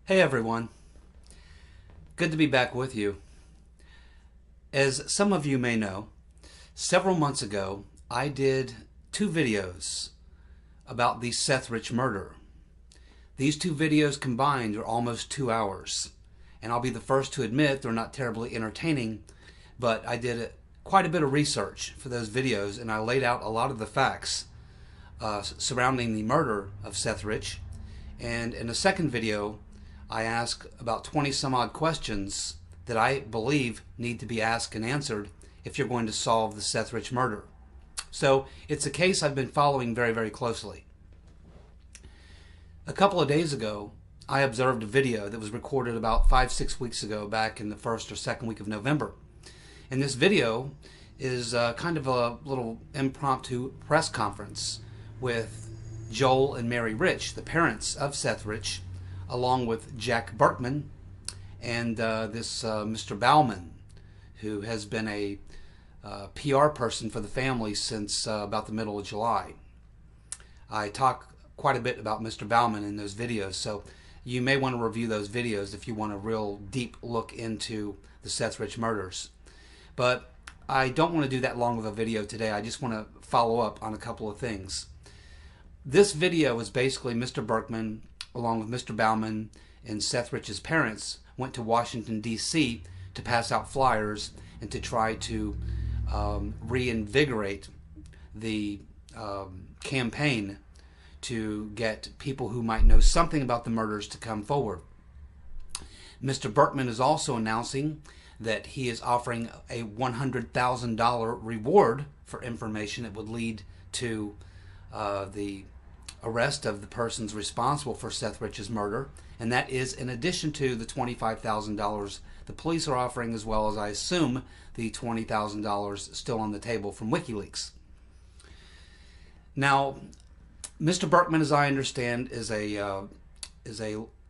Hey everyone, good to be back with you. As some of you may know, several months ago I did two videos about the Seth Rich murder. These two videos combined are almost 2 hours, and I'll be the first to admit they're not terribly entertaining, but I did quite a bit of research for those videos and I laid out a lot of the facts surrounding the murder of Seth Rich. And in a second video I ask about 20 some odd questions that I believe need to be asked and answered if you're going to solve the Seth Rich murder. So it's a case I've been following very, very closely. A couple of days ago, I observed a video that was recorded about 5-6 weeks ago, back in the first or second week of November. And this video is kind of a little impromptu press conference with Joel and Mary Rich, the parents of Seth Rich, along with Jack Burkman and this Mr. Bauman, who has been a PR person for the family since about the middle of July. I talk quite a bit about Mr. Bauman in those videos, so you may want to review those videos if you want a real deep look into the Seth Rich murders. But I don't want to do that long of a video today. I just want to follow up on a couple of things. This video is basically Mr. Burkman, along with Mr. Bauman and Seth Rich's parents, went to Washington, D.C. to pass out flyers and to try to reinvigorate the campaign to get people who might know something about the murders to come forward. Mr. Burkman is also announcing that he is offering a $100,000 reward for information that would lead to the arrest of the persons responsible for Seth Rich's murder, and that is in addition to the $25,000 the police are offering, as well as, I assume, the $20,000 still on the table from WikiLeaks. Now, Mr. Burkman, as I understand, is an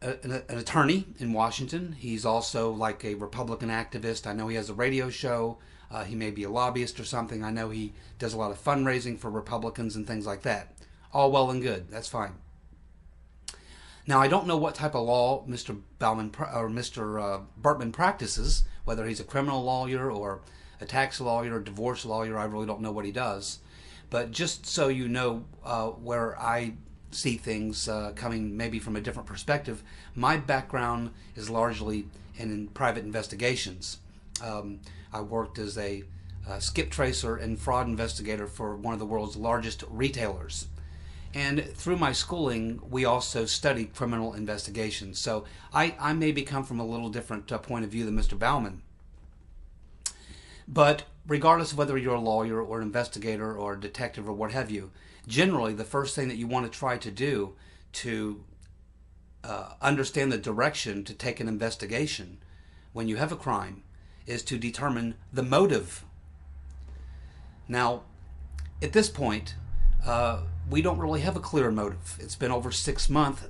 attorney in Washington. He's also like a Republican activist. I know he has a radio show. He may be a lobbyist or something. I know he does a lot of fundraising for Republicans and things like that. All well and good. That's fine. Now, I don't know what type of law Mr. Burkman practices, whether he's a criminal lawyer or a tax lawyer or divorce lawyer. I really don't know what he does. But just so you know where I see things coming maybe from a different perspective, my background is largely in private investigations. I worked as a skip tracer and fraud investigator for one of the world's largest retailers. And through my schooling, we also studied criminal investigations. So I maybe come from a little different point of view than Mr. Bauman. But regardless of whether you're a lawyer or an investigator or a detective or what have you, generally the first thing that you want to try to do to understand the direction to take an investigation when you have a crime is to determine the motive. Now, at this point, we don't really have a clear motive. It's been over 6 months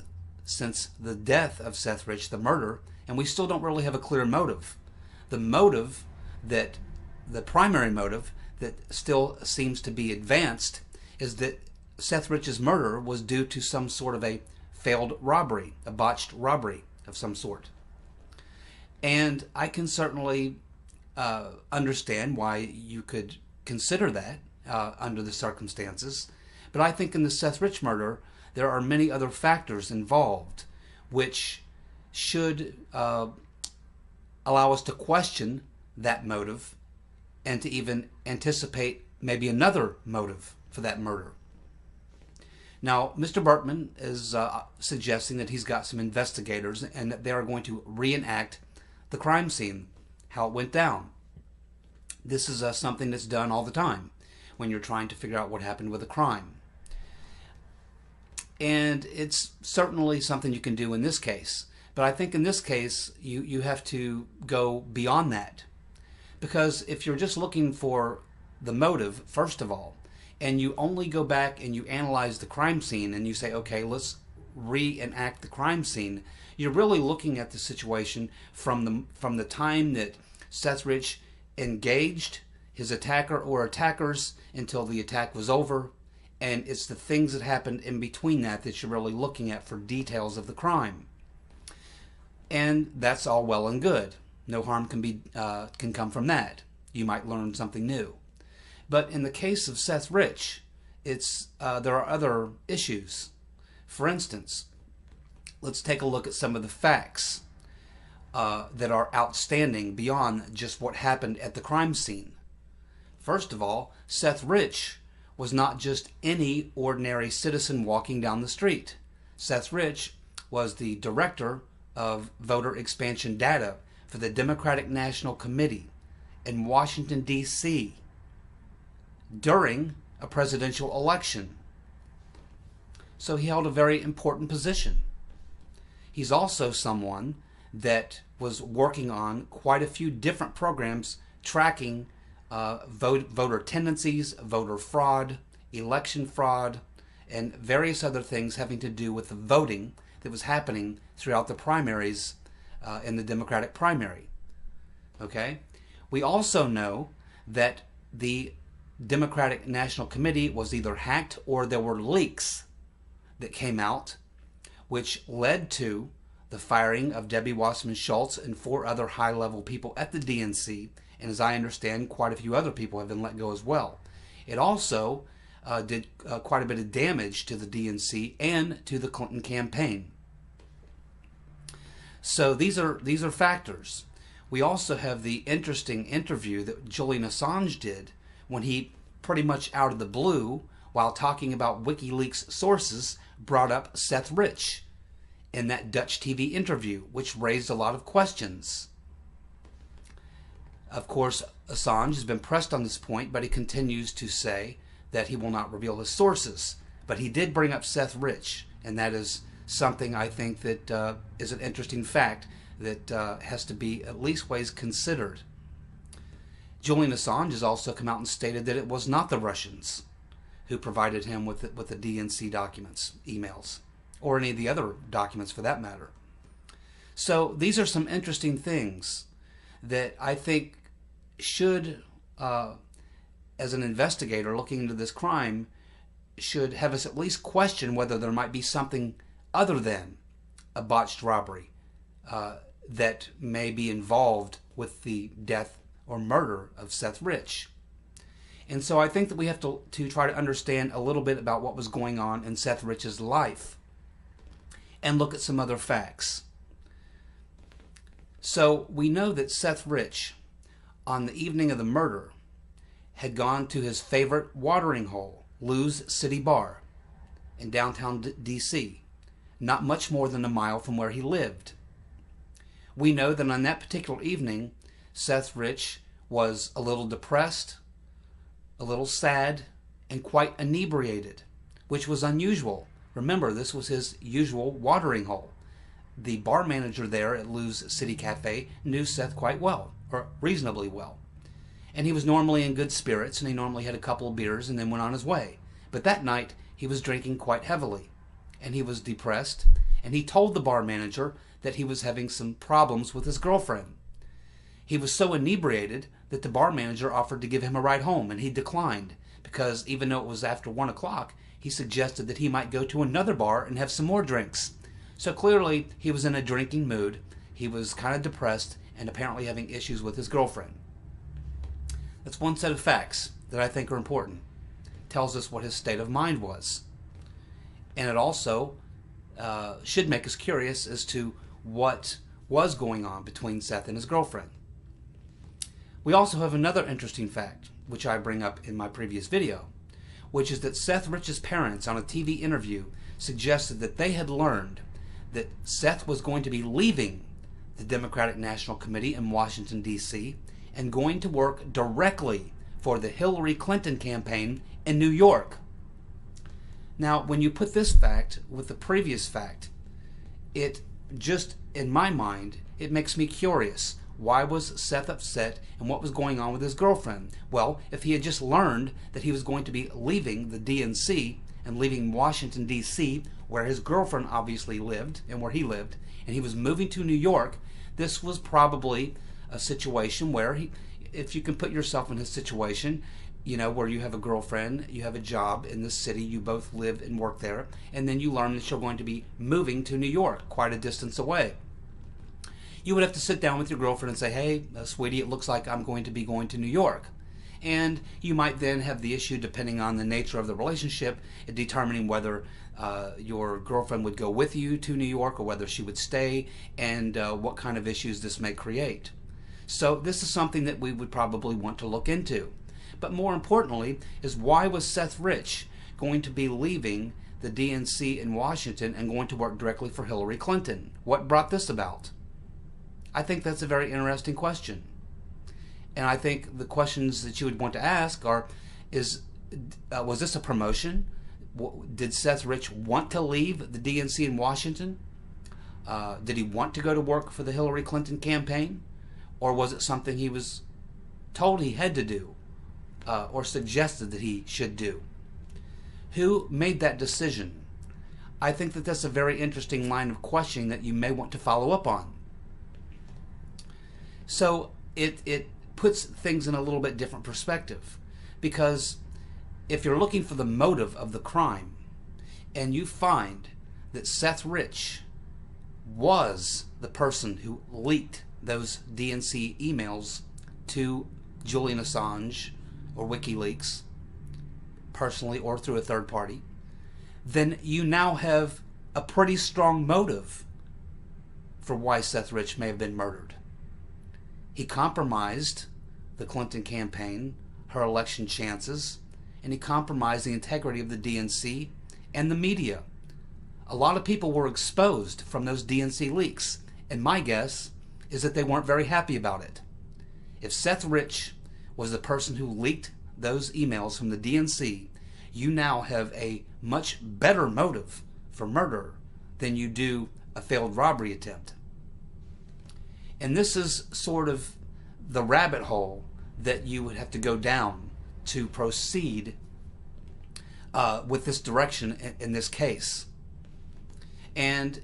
since the death of Seth Rich, the murder, and we still don't really have a clear motive. The primary motive that still seems to be advanced is that Seth Rich's murder was due to some sort of a failed robbery, a botched robbery of some sort. And I can certainly understand why you could consider that under the circumstances. But I think in the Seth Rich murder, there are many other factors involved which should allow us to question that motive and to even anticipate maybe another motive for that murder. Now, Mr. Burkman is suggesting that he's got some investigators and that they are going to reenact the crime scene, how it went down. This is something that's done all the time when you're trying to figure out what happened with a crime. And it's certainly something you can do in this case. But I think in this case, you have to go beyond that. Because if you're just looking for the motive, first of all, and you only go back and you analyze the crime scene and you say, okay, let's reenact the crime scene, you're really looking at the situation from the time that Seth Rich engaged his attacker or attackers until the attack was over, and it's the things that happened in between that you're really looking at for details of the crime. And that's all well and good. No harm can come from that. You might learn something new. But in the case of Seth Rich, there are other issues. For instance, let's take a look at some of the facts that are outstanding beyond just what happened at the crime scene. First of all, Seth Rich was not just any ordinary citizen walking down the street. Seth Rich was the director of voter expansion data for the Democratic National Committee in Washington, D.C. during a presidential election. So he held a very important position. He's also someone that was working on quite a few different programs tracking voter tendencies, voter fraud, election fraud, and various other things having to do with the voting that was happening throughout the primaries in the Democratic primary. Okay? We also know that the Democratic National Committee was either hacked or there were leaks that came out which led to the firing of Debbie Wasserman Schultz and 4 other high-level people at the DNC, and as I understand, quite a few other people have been let go as well. It also did quite a bit of damage to the DNC and to the Clinton campaign. So these are factors. We also have the interesting interview that Julian Assange did when he pretty much out of the blue, while talking about WikiLeaks sources, brought up Seth Rich in that Dutch TV interview, which raised a lot of questions. Of course, Assange has been pressed on this point, but he continues to say that he will not reveal his sources. But he did bring up Seth Rich, and that is something I think that is an interesting fact that has to be at least ways considered. Julian Assange has also come out and stated that it was not the Russians who provided him with the DNC documents, emails, or any of the other documents for that matter. So these are some interesting things that I think should, as an investigator looking into this crime, should have us at least question whether there might be something other than a botched robbery that may be involved with the death or murder of Seth Rich. And so I think that we have to try to understand a little bit about what was going on in Seth Rich's life and look at some other facts. So we know that Seth Rich, on the evening of the murder, had gone to his favorite watering hole, Lou's City Bar, in downtown D.C., not much more than a mile from where he lived. We know that on that particular evening, Seth Rich was a little depressed, a little sad, and quite inebriated, which was unusual. Remember, this was his usual watering hole. The bar manager there at Lou's City Cafe knew Seth quite well, or reasonably well. And he was normally in good spirits, and he normally had a couple of beers and then went on his way. But that night, he was drinking quite heavily, and he was depressed, and he told the bar manager that he was having some problems with his girlfriend. He was so inebriated that the bar manager offered to give him a ride home, and he declined, because even though it was after 1 o'clock, he suggested that he might go to another bar and have some more drinks. So clearly, he was in a drinking mood, he was kind of depressed, and apparently having issues with his girlfriend. That's one set of facts that I think are important. It tells us what his state of mind was. And it also should make us curious as to what was going on between Seth and his girlfriend. We also have another interesting fact, which I bring up in my previous video, which is that Seth Rich's parents on a TV interview suggested that they had learned that Seth was going to be leaving the Democratic National Committee in Washington, D.C., and going to work directly for the Hillary Clinton campaign in New York. Now, when you put this fact with the previous fact, it just, in my mind, it makes me curious. Why was Seth upset, and what was going on with his girlfriend? Well, if he had just learned that he was going to be leaving the DNC and leaving Washington, D.C., where his girlfriend obviously lived and where he lived, and he was moving to New York, this was probably a situation where, if you can put yourself in his situation, you know, where you have a girlfriend, you have a job in this city, you both live and work there, and then you learn that you're going to be moving to New York, quite a distance away. you would have to sit down with your girlfriend and say, hey, sweetie, it looks like I'm going to be going to New York. And you might then have the issue, depending on the nature of the relationship, in determining whether your girlfriend would go with you to New York or whether she would stay, and what kind of issues this may create. So this is something that we would probably want to look into. But more importantly is, why was Seth Rich going to be leaving the DNC in Washington and going to work directly for Hillary Clinton? What brought this about? I think that's a very interesting question. And I think the questions that you would want to ask are, was this a promotion? Did Seth Rich want to leave the DNC in Washington? Did he want to go to work for the Hillary Clinton campaign? Or was it something he was told he had to do, or suggested that he should do? Who made that decision? I think that that's a very interesting line of questioning that you may want to follow up on. So it puts things in a little bit different perspective, because if you're looking for the motive of the crime and you find that Seth Rich was the person who leaked those DNC emails to Julian Assange or WikiLeaks, personally or through a third party, then you now have a pretty strong motive for why Seth Rich may have been murdered. He compromised the Clinton campaign, her election chances, and he compromised the integrity of the DNC and the media. A lot of people were exposed from those DNC leaks, and my guess is that they weren't very happy about it. If Seth Rich was the person who leaked those emails from the DNC, you now have a much better motive for murder than you do a failed robbery attempt. And this is sort of the rabbit hole that you would have to go down to proceed with this direction in this case. And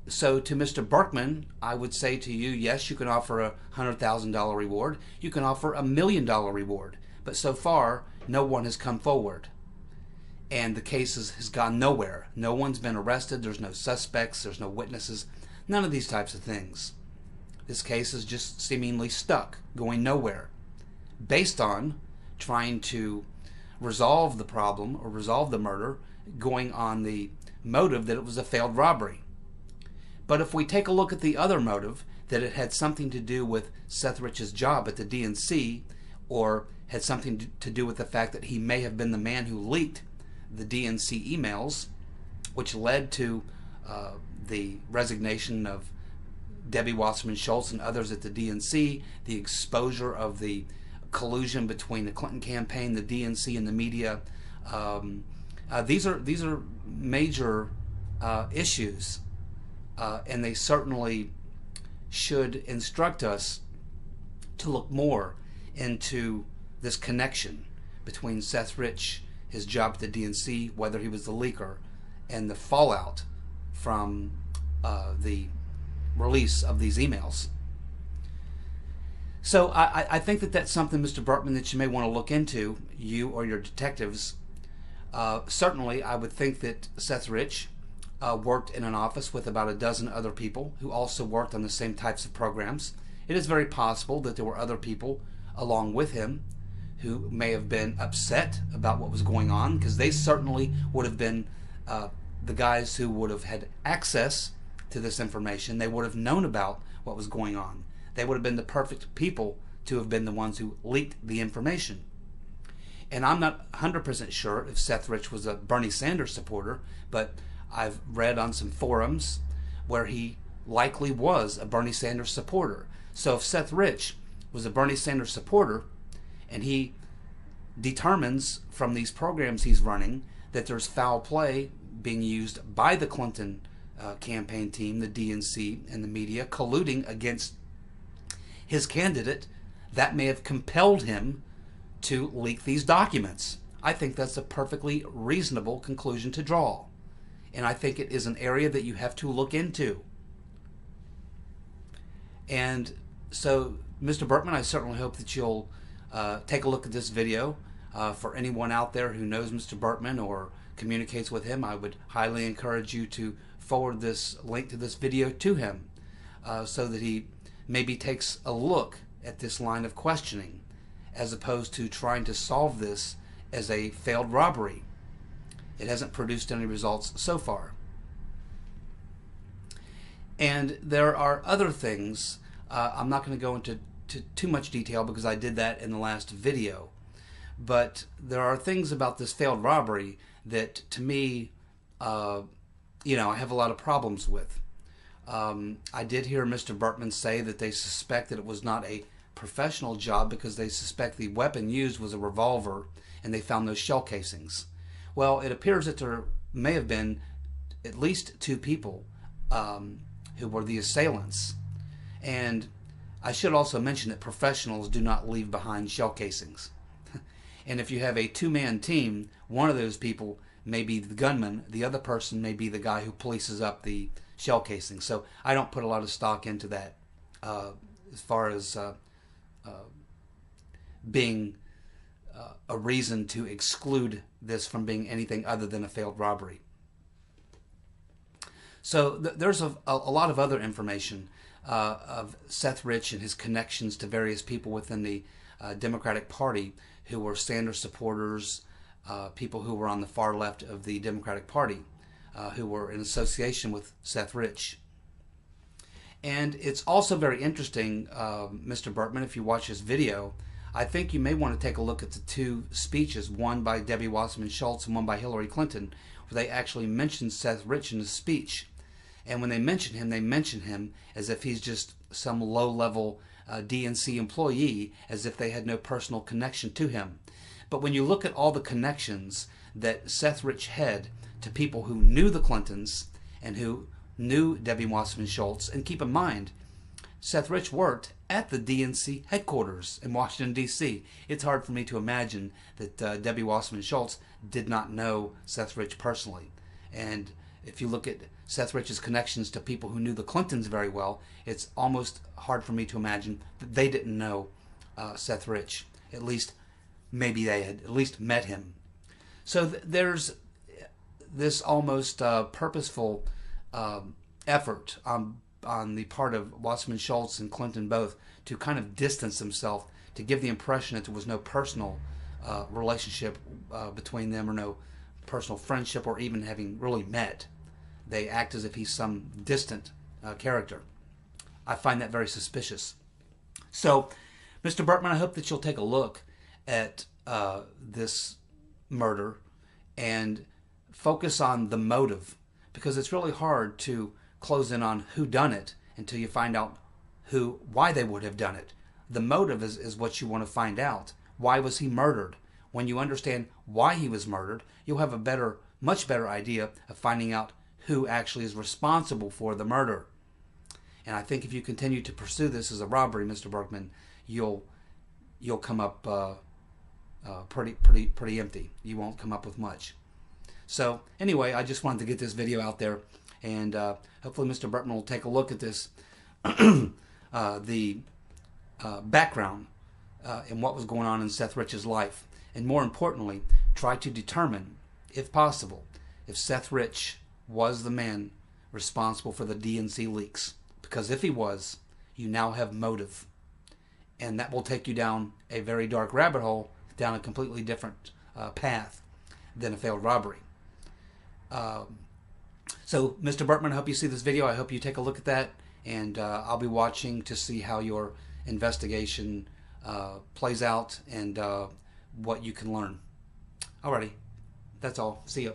so to Mr. Burkman, I would say to you, yes, you can offer a $100,000 reward. You can offer a $1 million reward. But so far, no one has come forward. And the case has gone nowhere. No one's been arrested. There's no suspects. There's no witnesses. None of these types of things. This case is just seemingly stuck, going nowhere, based on trying to resolve the problem or resolve the murder, going on the motive that it was a failed robbery. But if we take a look at the other motive, that it had something to do with Seth Rich's job at the DNC, or had something to do with the fact that he may have been the man who leaked the DNC emails, which led to the resignation of Debbie Wasserman Schultz and others at the DNC, the exposure of the collusion between the Clinton campaign, the DNC, and the media. These are major issues, and they certainly should instruct us to look more into this connection between Seth Rich, his job at the DNC, whether he was the leaker, and the fallout from the release of these emails. So I think that that's something, Mr. Burkman, that you may want to look into, you or your detectives. Certainly, I would think that Seth Rich worked in an office with about a dozen other people who also worked on the same types of programs. It is very possible that there were other people along with him who may have been upset about what was going on, because they certainly would have been the guys who would have had access to this information. They would have known about what was going on. They would have been the perfect people to have been the ones who leaked the information. And I'm not 100% sure if Seth Rich was a Bernie Sanders supporter, but I've read on some forums where he likely was a Bernie Sanders supporter. So if Seth Rich was a Bernie Sanders supporter, and he determines from these programs he's running that there's foul play being used by the Clinton campaign team, the DNC, and the media, colluding against his candidate, that may have compelled him to leak these documents. I think that's a perfectly reasonable conclusion to draw. And I think it is an area that you have to look into. And so, Mr. Burkman, I certainly hope that you'll take a look at this video. For anyone out there who knows Mr. Burkman or communicates with him, I would highly encourage you to forward this link to this video to him, so that he maybe takes a look at this line of questioning as opposed to trying to solve this as a failed robbery. It hasn't produced any results so far. And there are other things. I'm not going to go into too much detail because I did that in the last video. But there are things about this failed robbery that, to me, I have a lot of problems with. I did hear Mr. Burkman say that they suspect that it was not a professional job because they suspect the weapon used was a revolver and they found those shell casings. Well, it appears that there may have been at least 2 people who were the assailants. And I should also mention that professionals do not leave behind shell casings. And if you have a 2-man team, one of those people may be the gunman, the other person may be the guy who polices up the shell casing. So I don't put a lot of stock into that as far as being a reason to exclude this from being anything other than a failed robbery. So there's a lot of other information of Seth Rich and his connections to various people within the Democratic Party who were Sanders supporters, people who were on the far left of the Democratic Party, who were in association with Seth Rich. And it's also very interesting, Mr. Burkman, if you watch his video, I think you may want to take a look at the 2 speeches, one by Debbie Wasserman Schultz and one by Hillary Clinton, where they actually mentioned Seth Rich in the speech. And when they mention him as if he's just some low-level DNC employee, as if they had no personal connection to him. But when you look at all the connections that Seth Rich had to people who knew the Clintons and who knew Debbie Wasserman Schultz, and keep in mind, Seth Rich worked at the DNC headquarters in Washington, D.C. It's hard for me to imagine that Debbie Wasserman Schultz did not know Seth Rich personally. And if you look at Seth Rich's connections to people who knew the Clintons very well, it's almost hard for me to imagine that they didn't know Seth Rich. At least, maybe they had at least met him. So there's this almost purposeful effort on the part of Wasserman Schultz and Clinton both to kind of distance himself, to give the impression that there was no personal relationship between them, or no personal friendship, or even having really met. They act as if he's some distant character. I find that very suspicious. So, Mr. Burkman, I hope that you'll take a look at this murder and focus on the motive, because it's really hard to close in on who done it until you find out why they would have done it. The motive is what you want to find out. Why was he murdered? When you understand why he was murdered, you'll have a much better idea of finding out who actually is responsible for the murder. And I think if you continue to pursue this as a robbery, Mr. Burkman, you'll come up pretty empty. You won't come up with much. So anyway, I just wanted to get this video out there, and hopefully Mr. Burkman will take a look at this, the background and what was going on in Seth Rich's life, and more importantly, try to determine, if possible, if Seth Rich was the man responsible for the DNC leaks. Because if he was, you now have motive, and that will take you down a very dark rabbit hole, down a completely different path than a failed robbery. So, Mr. Burkman, I hope you see this video. I hope you take a look at that, and I'll be watching to see how your investigation plays out and what you can learn. Alrighty, that's all. See you.